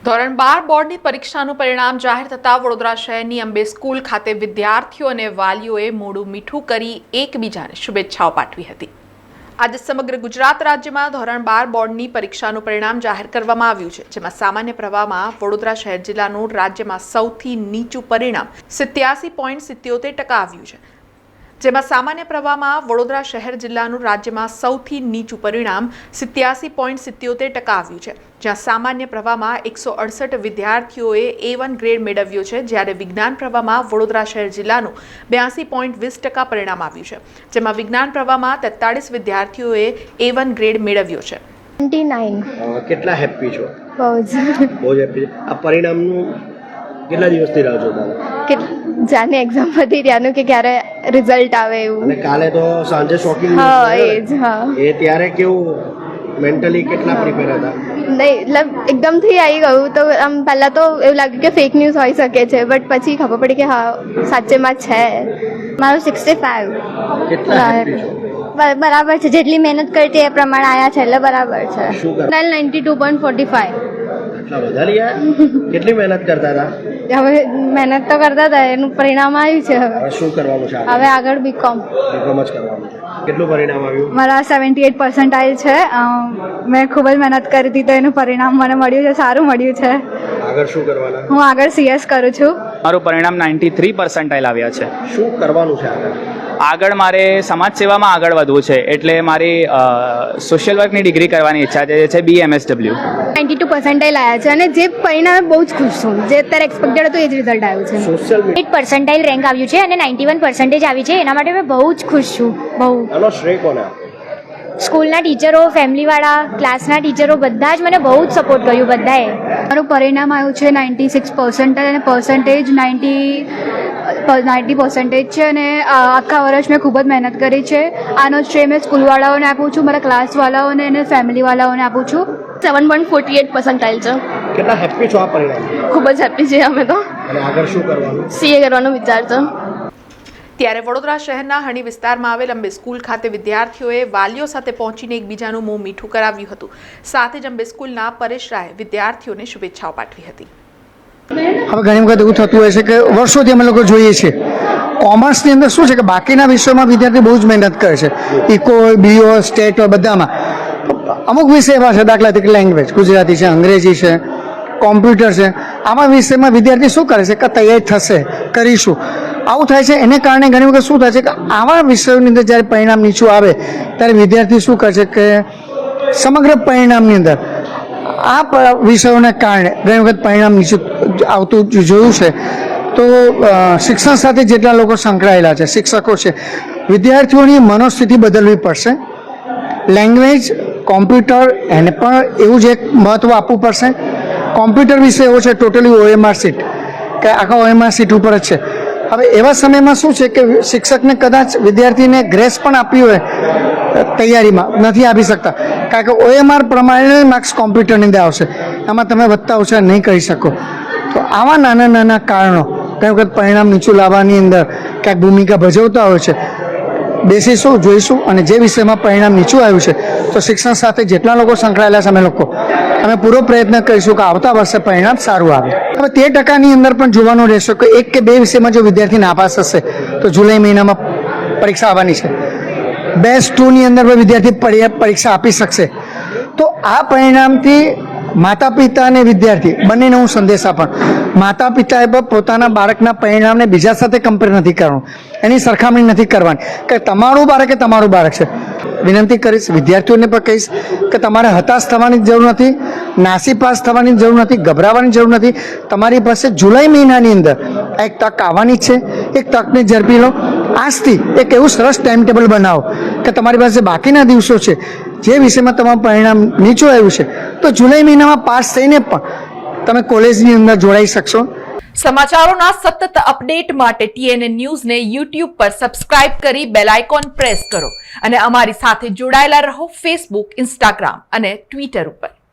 ધોરણ 12 બોર્ડની પરીક્ષાનું પરિણામ જાહેર થતાં વડોદરા શહેરની અંબે સ્કૂલ ખાતે વિદ્યાર્થીઓ અને વાલીઓએ મોઢું મીઠું કરી એકબીજાને શુભેચ્છાઓ પાઠવી હતી। આજે સમગ્ર ગુજરાત રાજ્યમાં ધોરણ 12 બોર્ડની પરીક્ષાનું પરિણામ જાહેર કરવામાં આવ્યું છે, જેમાં સામાન્ય પ્રવાહમાં વડોદરા શહેર જિલ્લાનું રાજ્યમાં સૌથી નીચું પરિણામ 87.77% આવ્યું છે। જેમાં સામાન્ય પ્રવાહમાં વડોદરા શહેર જિલ્લાનું રાજ્યમાં સૌથી નીચું પરિણામ 87.77% આવ્યું છે, જ્યાં સામાન્ય પ્રવાહમાં 168 વિદ્યાર્થીઓએ A1 ગ્રેડ મેળવ્યો છે, જ્યારે વિજ્ઞાન પ્રવાહમાં વડોદરા શહેર જિલ્લાનું 82.20% પરિણામ આવ્યું છે, જેમાં વિજ્ઞાન પ્રવાહમાં 43 વિદ્યાર્થીઓએ A1 ગ્રેડ મેળવ્યો છે। 29 કેટલા હેપી છો? બહુ જ હેપી। આ પરિણામનું કેટલા દિવસથી રાહ જોતા હતા? જાને એક્ઝામ હતી ત્યાંનું કે ક્યારે રિઝલ્ટ આવે એવું। અને કાલે તો સાંજે શોકિંગ એ ત્યારે કેવું મેન્ટલી કેટલા પ્રિપેર હતા? નહીં મતલબ એકદમથી આવી ગયું તો આમ પહેલાં તો એવું લાગ્યું કે ફેક ન્યૂઝ હોઈ શકે છે, બટ પછી ખબર પડી કે હા સાચેમાં છે। મારું 65। કેટલા હેપી છો? બરાબર છે, જેટલી મહેનત કરતી એ પ્રમાણે આવ્યા છે એટલે બરાબર છે। શું કર 92.45। એટલા વધારે યાર કેટલી મહેનત કરતા હતા? હવે મહેનત તો કરતા હતા, એનું પરિણામ આવ્યું છે। હવે શું કરવાનું છે? હવે આગળ બીકોમ જ કરવાનું છે। કેટલું પરિણામ આવ્યું? મારા 78% છે। મેં ખૂબ જ મહેનત કરી હતી તો એનું પરિણામ મને મળ્યું છે, સારું મળ્યું છે। આગળ શું કરવાના? હું આગળ CS કરું છું। મારું પરિણામ 93% આવ્યા છે। શું કરવાનું છે આગળ? આગળ મારે સમાજ સેવામાં આગળ વધવું છે, એટલે મારી સોશિયલ વર્કની ડિગ્રી કરવાની ઈચ્છા છે, જે છે BMSW। 92% આવ્યા છે અને જે પરિણામે બહુ જ ખુશ છું। જે અત્યારે એક્સપેક્ટેડ હતું એ જ રિઝલ્ટ આવ્યું છે। સોશિયલ મીડિયા 8% રેન્ક આવ્યું છે અને 91% આવી છે, એના માટે મેં બહુ જ ખુશ છું। બહુ આનો શ્રેય કોને? સ્કૂલના ટીચરો, ફેમિલીવાળા, ક્લાસના ટીચરો બધા જ મને બહુ જ સપોર્ટ કર્યું બધાએ। મારું પરિણામ આવ્યું છે 96% અને પર્સન્ટેજ 90% છે અને આખા વર્ષ મેં ખૂબ જ મહેનત કરી છે। આનો શ્રેય મેં સ્કૂલવાળાઓને આપું છું, મારા ક્લાસવાળાઓને અને ફેમિલીવાળાઓને આપું છું। 7.48% છે। કેટલા હેપી છો આ પરિણામ? ખૂબ જ હેપી છે અમે તો। અને આગળ શું કરવાનું? CA કરવાનો વિચાર છે। ત્યારે વડોદરા શહેરના હણી વિસ્તારમાં આવેલ અંબે સ્કૂલ ખાતે વિદ્યાર્થીઓએ વાલીઓ સાથે પહોંચીને એકબીજાનું મોં મીઠું કરાવ્યું હતું। સાથે જ અંબે સ્કૂલના પરેશ રાયે વિદ્યાર્થીઓને શુભેચ્છાઓ પાઠવી હતી। હવે ઘણી વખત એવું થતું હોય છે કે વર્ષોથી અમે લોકો જોઈએ છીએ કોમર્સની અંદર શું છે કે બાકીના વિષયોમાં વિદ્યાર્થી બહુ જ મહેનત કરે છે, ઇકો હોય, BO હોય, સ્ટેટ હોય, બધામાં અમુક વિષય એવા છે, દાખલા તરીકે લેંગ્વેજ ગુજરાતી છે, અંગ્રેજી છે, કોમ્પ્યુટર છે, આવા વિષયમાં વિદ્યાર્થી શું કરે છે કે તૈયારી થશે, કરીશું, આવું થાય છે। એને કારણે ઘણી વખત શું થાય છે કે આવા વિષયોની અંદર જ્યારે પરિણામ નીચું આવે ત્યારે વિદ્યાર્થી શું કરે છે કે સમગ્ર પરિણામની અંદર આ વિષયોને કારણે ઘણી વખત પરિણામ નીચું આવતું જોયું છે। તો શિક્ષણ સાથે જેટલા લોકો સંકળાયેલા છે, શિક્ષકો છે, વિદ્યાર્થીઓની મનોસ્થિતિ બદલવી પડશે। લેંગ્વેજ, કોમ્પ્યુટર એને પણ એવું જ એક મહત્ત્વ આપવું પડશે। કોમ્પ્યુટર વિશે એવો છે ટોટલી OMR સીટ કે આખા OMR સીટ ઉપર જ છે। હવે એવા સમયમાં શું છે કે શિક્ષકને કદાચ વિદ્યાર્થીને ગ્રેસ પણ આપી હોય તૈયારીમાં નથી આપી શકતા, કારણ કે OMR પ્રમાણે માર્ક્સ કોમ્પ્યુટરની અંદર આવશે, આમાં તમે વધતા ઓછા નહીં કરી શકો। તો આવા નાના નાના કારણો ઘણી વખત પરિણામ નીચું લાવવાની અંદર ક્યાંક ભૂમિકા ભજવતા હોય છે। બેસીશું, જોઈશું અને જે વિષયમાં પરિણામ નીચું આવ્યું છે તો શિક્ષણ સાથે જેટલા લોકો સંકળાયેલા છે અમે પૂરો પ્રયત્ન કરીશું કે આવતા વર્ષે પરિણામ સારું આવે। હવે 13%ની અંદર પણ જોવાનું રહેશે કે 1 કે 2 વિષયમાં જો વિદ્યાર્થી નાપાસ હશે તો જુલાઈ મહિનામાં પરીક્ષા આવવાની છે। બેસ્ટ 2ની અંદર પણ વિદ્યાર્થી પરીક્ષા આપી શકશે। તો આ પરિણામથી માતા પિતા અને વિદ્યાર્થી બંનેને હું સંદેશ આપું, માતા પિતાએ પણ પોતાના બાળકના પરિણામને બીજા સાથે કમ્પેર નથી કરવાનું, એની સરખામણી નથી કરવાની કે તમારું બાળક એ તમારું બાળક છે। વિનંતી કરીશ, વિદ્યાર્થીઓને પણ કહીશ કે તમારે હતાશ થવાની જરૂર નથી, નાસીપાસ થવાની જરૂર નથી, ગભરાવાની જરૂર નથી। તમારી પાસે જુલાઈ મહિનાની અંદર એક તક આવવાની છે, એક તકને ઝડપી લો। આજથી એક એવું સરસ ટાઈમ ટેબલ બનાવો કે તમારી પાસે બાકીના દિવસો છે, જે વિષયમાં તમારું પરિણામ નીચું આવ્યું છે તો જુલાઈ મહિનામાં પાસ થઈને પણ તમે કોલેજની અંદર જોડાઈ શકશો। સમાચારોના સતત અપડેટ માટે TNN ન્યૂઝને YouTube પર સબસ્ક્રાઇબ કરી બેલ આઇકોન પ્રેસ કરો અને અમારી સાથે જોડાયેલા રહો Facebook, Instagram અને Twitter ઉપર।